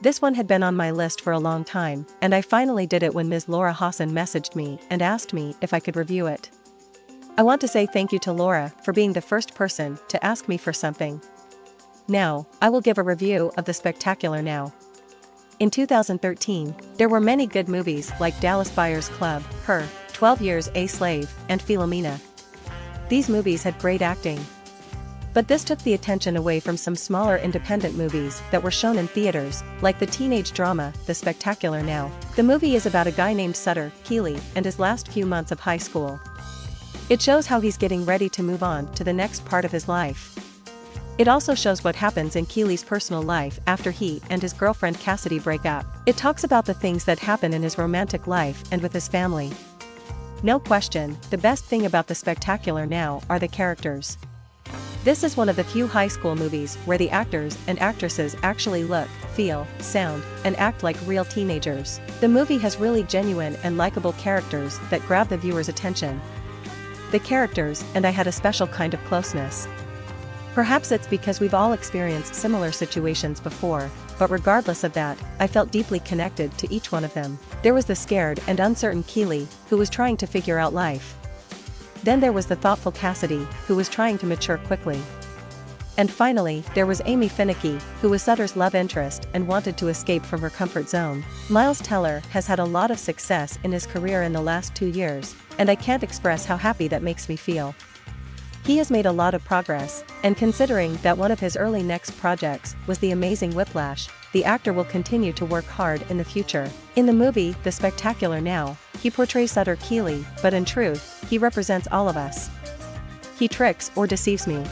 This one had been on my list for a long time, and I finally did it when Ms. Laura Hassan messaged me and asked me if I could review it. I want to say thank you to Laura for being the first person to ask me for something. Now, I will give a review of The Spectacular Now. In 2013, there were many good movies like Dallas Buyers Club, Her, 12 Years a Slave, and Philomena. These movies had great acting. But this took the attention away from some smaller independent movies that were shown in theaters, like the teenage drama, The Spectacular Now. The movie is about a guy named Sutter, Keely, and his last few months of high school. It shows how he's getting ready to move on to the next part of his life. It also shows what happens in Keely's personal life after he and his girlfriend Cassidy break up. It talks about the things that happen in his romantic life and with his family. No question, the best thing about The Spectacular Now are the characters. This is one of the few high school movies where the actors and actresses actually look, feel, sound, and act like real teenagers. The movie has really genuine and likable characters that grab the viewer's attention. The characters and I had a special kind of closeness. Perhaps it's because we've all experienced similar situations before, but regardless of that, I felt deeply connected to each one of them. There was the scared and uncertain Keely, who was trying to figure out life. Then there was the thoughtful Cassidy, who was trying to mature quickly. And finally, there was Aimee Finecky, who was Sutter's love interest and wanted to escape from her comfort zone. Miles Teller has had a lot of success in his career in the last 2 years, and I can't express how happy that makes me feel. He has made a lot of progress, and considering that one of his early next projects was The Amazing Whiplash, the actor will continue to work hard in the future. In the movie, The Spectacular Now, he portrays Sutter Keely, but in truth, he represents all of us. He tricks or deceives me.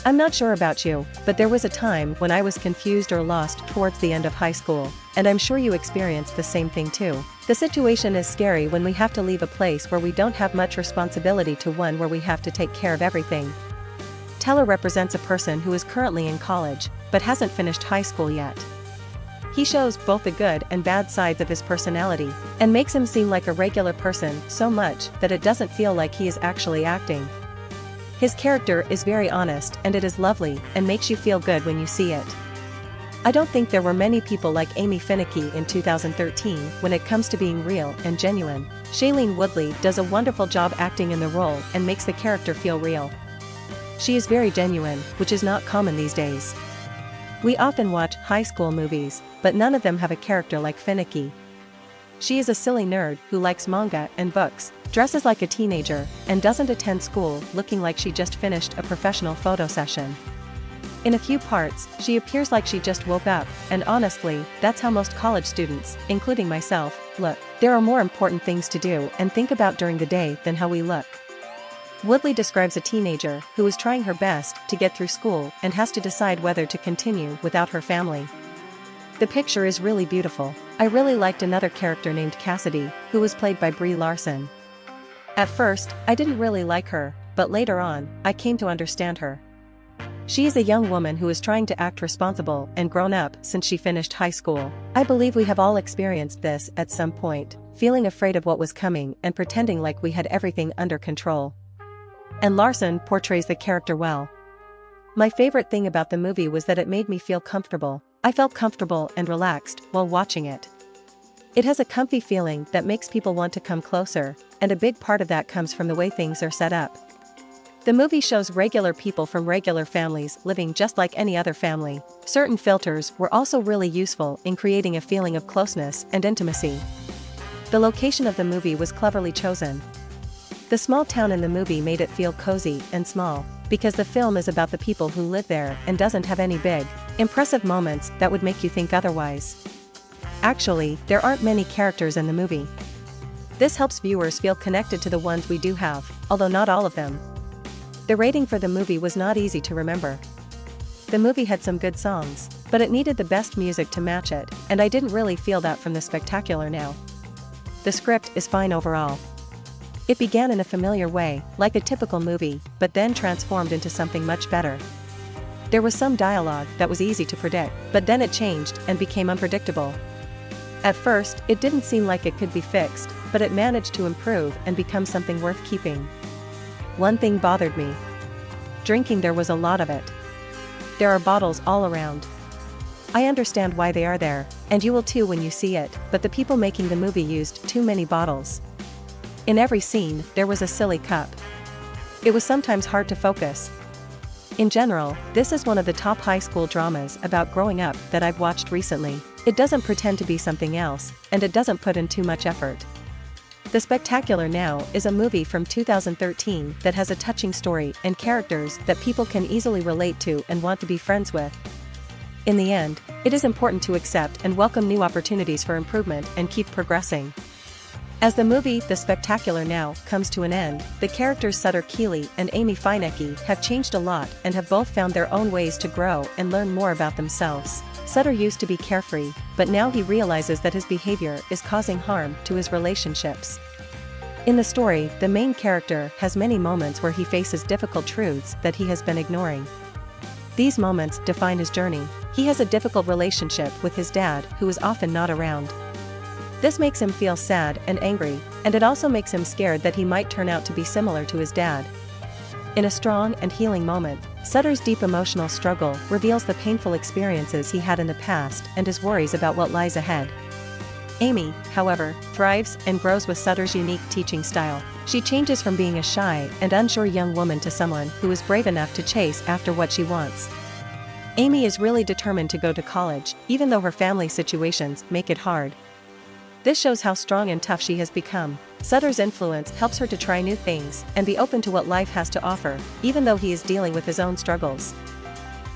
I'm not sure about you, but there was a time when I was confused or lost towards the end of high school, and I'm sure you experienced the same thing too. The situation is scary when we have to leave a place where we don't have much responsibility to one where we have to take care of everything. Teller represents a person who is currently in college, but hasn't finished high school yet. He shows both the good and bad sides of his personality, and makes him seem like a regular person so much that it doesn't feel like he is actually acting. His character is very honest and it is lovely and makes you feel good when you see it. I don't think there were many people like Aimee Finecky in 2013 when it comes to being real and genuine. Shailene Woodley does a wonderful job acting in the role and makes the character feel real. She is very genuine, which is not common these days. We often watch high school movies, but none of them have a character like Finecky. She is a silly nerd who likes manga and books, dresses like a teenager, and doesn't attend school looking like she just finished a professional photo session. In a few parts, she appears like she just woke up, and honestly, that's how most college students, including myself, look. There are more important things to do and think about during the day than how we look. Woodley describes a teenager who is trying her best to get through school and has to decide whether to continue without her family. The picture is really beautiful. I really liked another character named Cassidy, who was played by Brie Larson. At first, I didn't really like her, but later on, I came to understand her. She is a young woman who is trying to act responsible and grown up since she finished high school. I believe we have all experienced this at some point, feeling afraid of what was coming and pretending like we had everything under control. And Larson portrays the character well. My favorite thing about the movie was that it made me feel comfortable. I felt comfortable and relaxed while watching it. It has a comfy feeling that makes people want to come closer, and a big part of that comes from the way things are set up. The movie shows regular people from regular families living just like any other family. Certain filters were also really useful in creating a feeling of closeness and intimacy. The location of the movie was cleverly chosen. The small town in the movie made it feel cozy and small, because the film is about the people who live there and doesn't have any big, impressive moments that would make you think otherwise. Actually, there aren't many characters in the movie. This helps viewers feel connected to the ones we do have, although not all of them. The rating for the movie was not easy to remember. The movie had some good songs, but it needed the best music to match it, and I didn't really feel that from The Spectacular Now. The script is fine overall. It began in a familiar way, like a typical movie, but then transformed into something much better. There was some dialogue that was easy to predict, but then it changed and became unpredictable. At first, it didn't seem like it could be fixed, but it managed to improve and become something worth keeping. One thing bothered me. Drinking, there was a lot of it. There are bottles all around. I understand why they are there, and you will too when you see it, but the people making the movie used too many bottles. In every scene, there was a silly cup. It was sometimes hard to focus. In general, this is one of the top high school dramas about growing up that I've watched recently. It doesn't pretend to be something else, and it doesn't put in too much effort. The Spectacular Now is a movie from 2013 that has a touching story and characters that people can easily relate to and want to be friends with. In the end, it is important to accept and welcome new opportunities for improvement and keep progressing. As the movie The Spectacular Now comes to an end, the characters Sutter, Keely, and Aimee Finecky have changed a lot and have both found their own ways to grow and learn more about themselves. Sutter used to be carefree, but now he realizes that his behavior is causing harm to his relationships. In the story, the main character has many moments where he faces difficult truths that he has been ignoring. These moments define his journey. He has a difficult relationship with his dad, who is often not around. This makes him feel sad and angry, and it also makes him scared that he might turn out to be similar to his dad. In a strong and healing moment, Sutter's deep emotional struggle reveals the painful experiences he had in the past and his worries about what lies ahead. Aimee, however, thrives and grows with Sutter's unique teaching style. She changes from being a shy and unsure young woman to someone who is brave enough to chase after what she wants. Aimee is really determined to go to college, even though her family situations make it hard. This shows how strong and tough she has become. Sutter's influence helps her to try new things and be open to what life has to offer, even though he is dealing with his own struggles.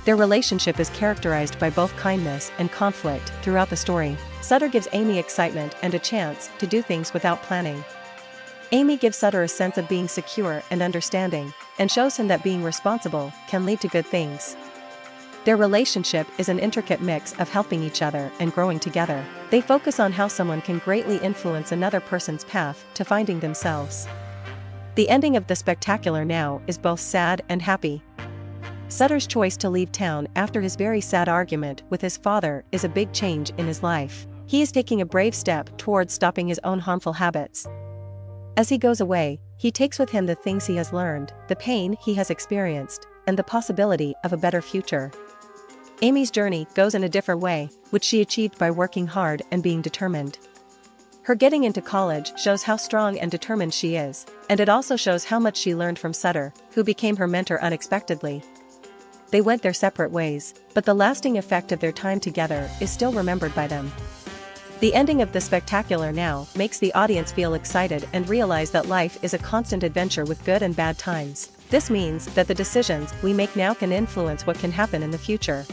Their relationship is characterized by both kindness and conflict throughout the story. Sutter gives Aimee excitement and a chance to do things without planning. Aimee gives Sutter a sense of being secure and understanding, and shows him that being responsible can lead to good things. Their relationship is an intricate mix of helping each other and growing together. They focus on how someone can greatly influence another person's path to finding themselves. The ending of The Spectacular Now is both sad and happy. Sutter's choice to leave town after his very sad argument with his father is a big change in his life. He is taking a brave step towards stopping his own harmful habits. As he goes away, he takes with him the things he has learned, the pain he has experienced, and the possibility of a better future. Aimee's journey goes in a different way, which she achieved by working hard and being determined. Her getting into college shows how strong and determined she is, and it also shows how much she learned from Sutter, who became her mentor unexpectedly. They went their separate ways, but the lasting effect of their time together is still remembered by them. The ending of The Spectacular Now makes the audience feel excited and realize that life is a constant adventure with good and bad times. This means that the decisions we make now can influence what can happen in the future.